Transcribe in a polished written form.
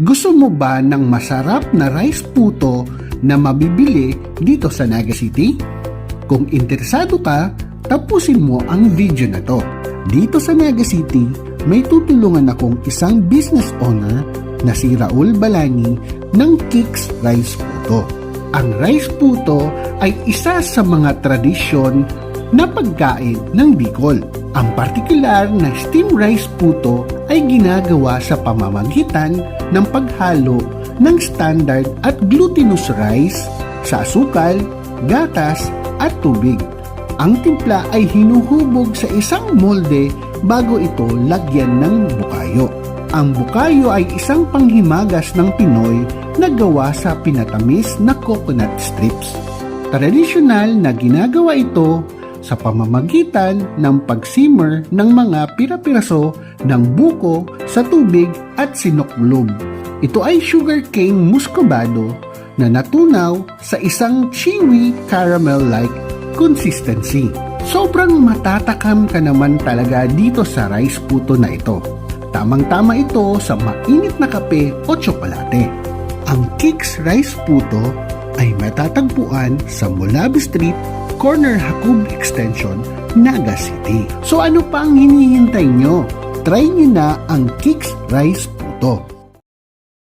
Gusto mo ba ng masarap na rice puto na mabibili dito sa Naga City? Kung interesado ka, tapusin mo ang video na to. Dito sa Naga City, may tutulungan akong isang business owner na si Raul Balani ng Kicks Rice Puto. Ang rice puto ay isa sa mga tradisyon na pagkain ng Bicol. Ang partikular na steamed rice puto ay ginagawa sa pamamagitan ng paghalo ng standard at glutinous rice sa asukal, gatas at tubig. Ang timpla ay hinuhubog sa isang molde bago ito lagyan ng bukayo. Ang bukayo ay isang panghimagas ng Pinoy na gawa sa pinatamis na coconut strips. Tradisyonal na ginagawa ito sa pamamagitan ng pag-simmer ng mga pira-piraso ng buko sa tubig at sinuklob. Ito ay sugarcane muscovado na natunaw sa isang chewy caramel-like consistency. Sobrang matatakam ka naman talaga dito sa rice puto na ito. Tamang-tama ito sa mainit na kape o tsokolate. Ang Kicks Rice Puto ay matatagpuan sa Mulabi Street, Corner Hakub Extension, Naga City. So ano pa ang hinihintay nyo? Try nyo na ang Kicks Rice Puto.